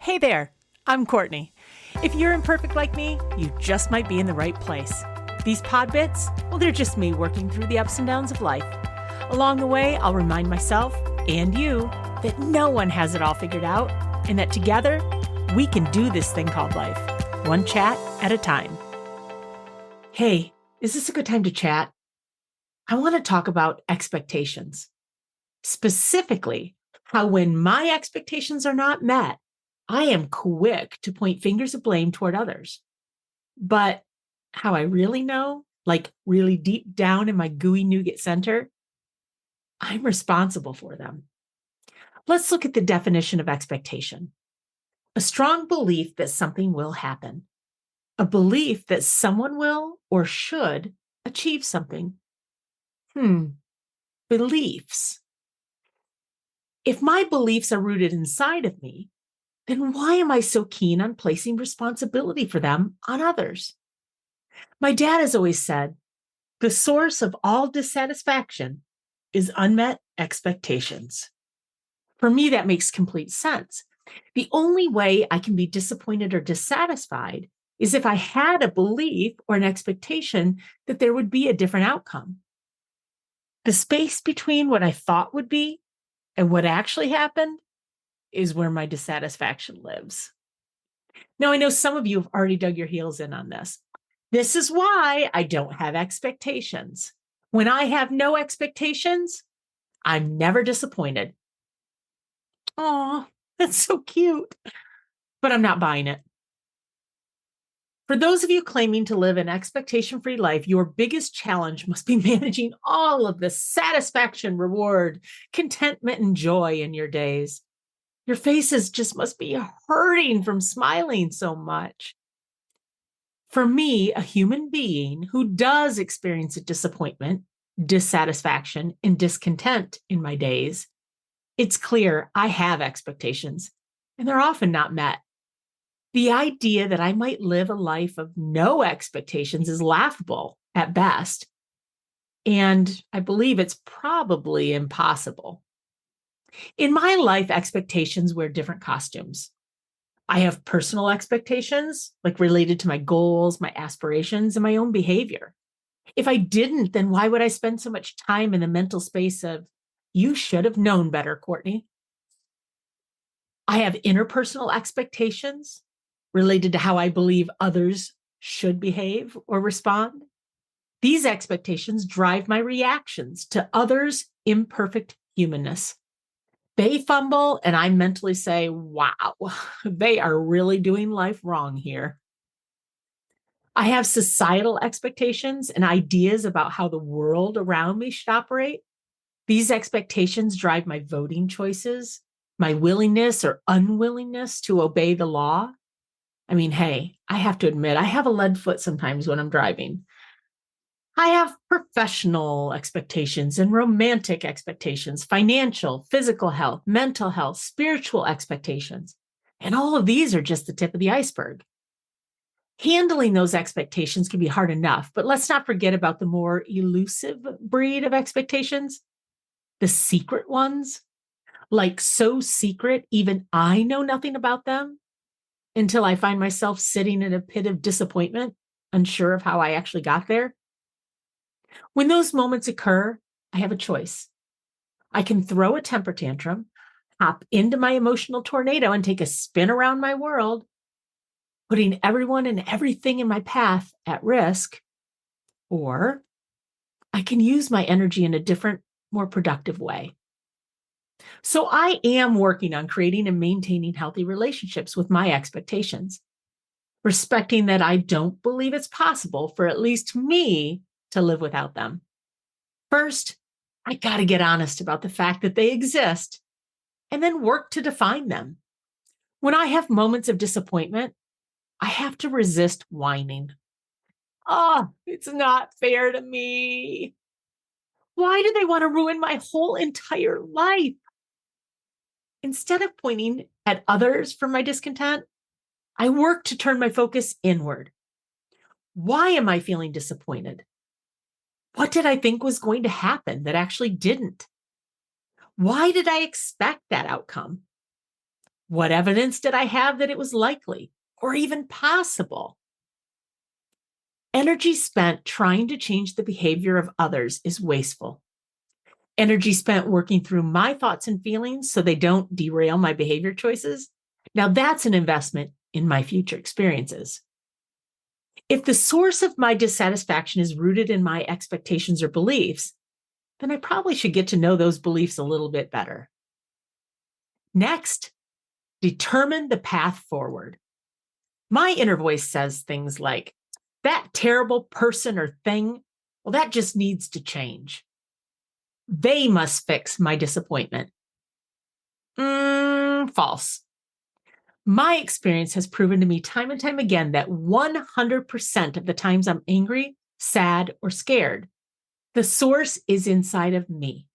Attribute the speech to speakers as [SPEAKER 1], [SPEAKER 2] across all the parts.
[SPEAKER 1] Hey there, I'm Courtney. If you're imperfect like me, you just might be in the right place. These pod bits, well, they're just me working through the ups and downs of life. Along the way, I'll remind myself and you that no one has it all figured out and that together we can do this thing called life, one chat at a time. Hey, is this a good time to chat? I want to talk about expectations. Specifically, how when my expectations are not met, I am quick to point fingers of blame toward others. But how I really know, like really deep down in my gooey nougat center, I'm responsible for them. Let's look at the definition of expectation. A strong belief that something will happen, a belief that someone will or should achieve something. Beliefs. If my beliefs are rooted inside of me, then why am I so keen on placing responsibility for them on others? My dad has always said, the source of all dissatisfaction is unmet expectations. For me, that makes complete sense. The only way I can be disappointed or dissatisfied is if I had a belief or an expectation that there would be a different outcome. The space between what I thought would be and what actually happened is where my dissatisfaction lives. Now, I know some of you have already dug your heels in on this. This is why I don't have expectations. When I have no expectations, I'm never disappointed. Oh, that's so cute. But I'm not buying it. For those of you claiming to live an expectation-free life, your biggest challenge must be managing all of the satisfaction, reward, contentment, and joy in your days. Your faces just must be hurting from smiling so much. For me, a human being who does experience a disappointment, dissatisfaction, and discontent in my days, it's clear I have expectations, and they're often not met. The idea that I might live a life of no expectations is laughable at best, and I believe it's probably impossible. In my life, expectations wear different costumes. I have personal expectations, like related to my goals, my aspirations, and my own behavior. If I didn't, then why would I spend so much time in the mental space of, you should have known better, Courtney? I have interpersonal expectations related to how I believe others should behave or respond. These expectations drive my reactions to others' imperfect humanness. They fumble, and I mentally say, wow, they are really doing life wrong here. I have societal expectations and ideas about how the world around me should operate. These expectations drive my voting choices, my willingness or unwillingness to obey the law. I mean, hey, I have to admit, I have a lead foot sometimes when I'm driving. I have professional expectations and romantic expectations, financial, physical health, mental health, spiritual expectations. And all of these are just the tip of the iceberg. Handling those expectations can be hard enough, but let's not forget about the more elusive breed of expectations, the secret ones, like so secret, even I know nothing about them until I find myself sitting in a pit of disappointment, unsure of how I actually got there. When those moments occur, I have a choice. I can throw a temper tantrum, hop into my emotional tornado, and take a spin around my world, putting everyone and everything in my path at risk. Or I can use my energy in a different, more productive way. So I am working on creating and maintaining healthy relationships with my expectations, respecting that I don't believe it's possible for at least me to live without them. First, I got to get honest about the fact that they exist and then work to define them. When I have moments of disappointment, I have to resist whining. Oh, it's not fair to me. Why do they want to ruin my whole entire life? Instead of pointing at others for my discontent, I work to turn my focus inward. Why am I feeling disappointed? What did I think was going to happen that actually didn't? Why did I expect that outcome? What evidence did I have that it was likely or even possible? Energy spent trying to change the behavior of others is wasteful. Energy spent working through my thoughts and feelings so they don't derail my behavior choices. Now that's an investment in my future experiences. If the source of my dissatisfaction is rooted in my expectations or beliefs, then I probably should get to know those beliefs a little bit better. Next, determine the path forward. My inner voice says things like, that terrible person or thing, well, that just needs to change. They must fix my disappointment. False. My experience has proven to me time and time again that 100% of the times I'm angry, sad, or scared, the source is inside of me.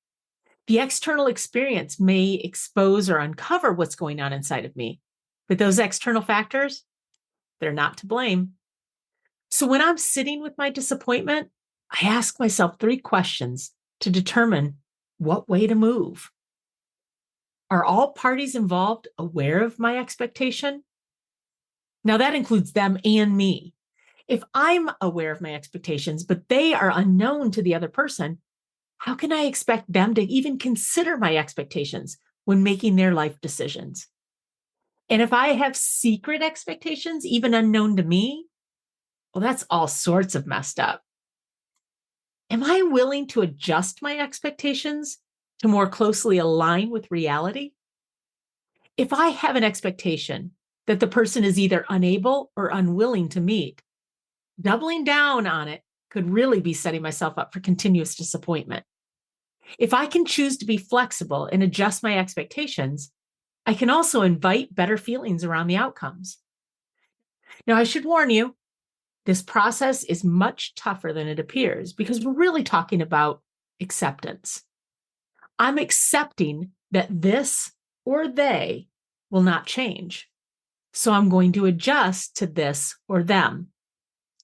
[SPEAKER 1] The external experience may expose or uncover what's going on inside of me, but those external factors, they're not to blame. So when I'm sitting with my disappointment, I ask myself 3 questions to determine what way to move. Are all parties involved aware of my expectation? Now that includes them and me. If I'm aware of my expectations, but they are unknown to the other person, how can I expect them to even consider my expectations when making their life decisions? And if I have secret expectations, even unknown to me, well, that's all sorts of messed up. Am I willing to adjust my expectations to more closely align with reality? If I have an expectation that the person is either unable or unwilling to meet, doubling down on it could really be setting myself up for continuous disappointment. If I can choose to be flexible and adjust my expectations, I can also invite better feelings around the outcomes. Now, I should warn you, this process is much tougher than it appears because we're really talking about acceptance. I'm accepting that this or they will not change. So I'm going to adjust to this or them.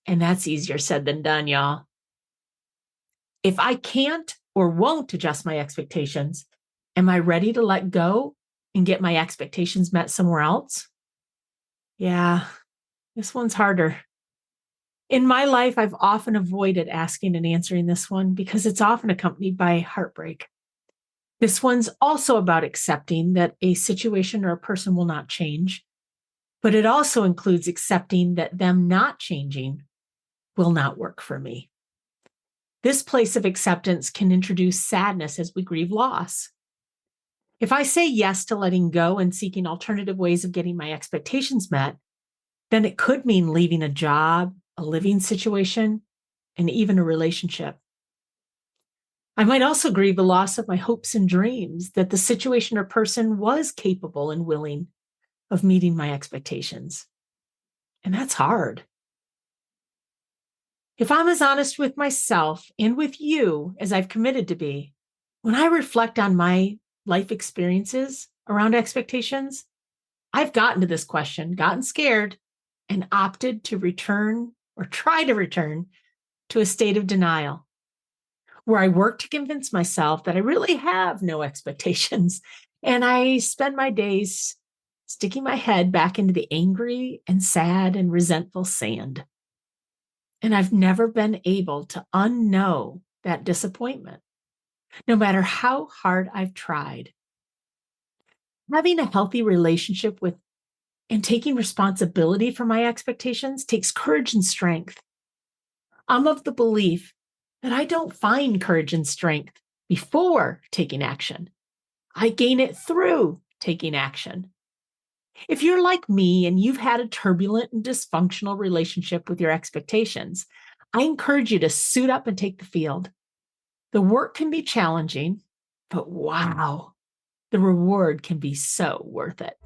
[SPEAKER 1] And that's easier said than done, y'all. If I can't or won't adjust my expectations, am I ready to let go and get my expectations met somewhere else? Yeah, this one's harder. In my life, I've often avoided asking and answering this one because it's often accompanied by heartbreak. This one's also about accepting that a situation or a person will not change, but it also includes accepting that them not changing will not work for me. This place of acceptance can introduce sadness as we grieve loss. If I say yes to letting go and seeking alternative ways of getting my expectations met, then it could mean leaving a job, a living situation, and even a relationship. I might also grieve the loss of my hopes and dreams that the situation or person was capable and willing of meeting my expectations. And that's hard. If I'm as honest with myself and with you as I've committed to be, when I reflect on my life experiences around expectations, I've gotten to this question, gotten scared, and opted to return or try to return to a state of denial, where I work to convince myself that I really have no expectations. And I spend my days sticking my head back into the angry and sad and resentful sand. And I've never been able to unknow that disappointment, no matter how hard I've tried. Having a healthy relationship with and taking responsibility for my expectations takes courage and strength. I'm of the belief that I don't find courage and strength before taking action. I gain it through taking action. If you're like me and you've had a turbulent and dysfunctional relationship with your expectations, I encourage you to suit up and take the field. The work can be challenging, but wow, the reward can be so worth it.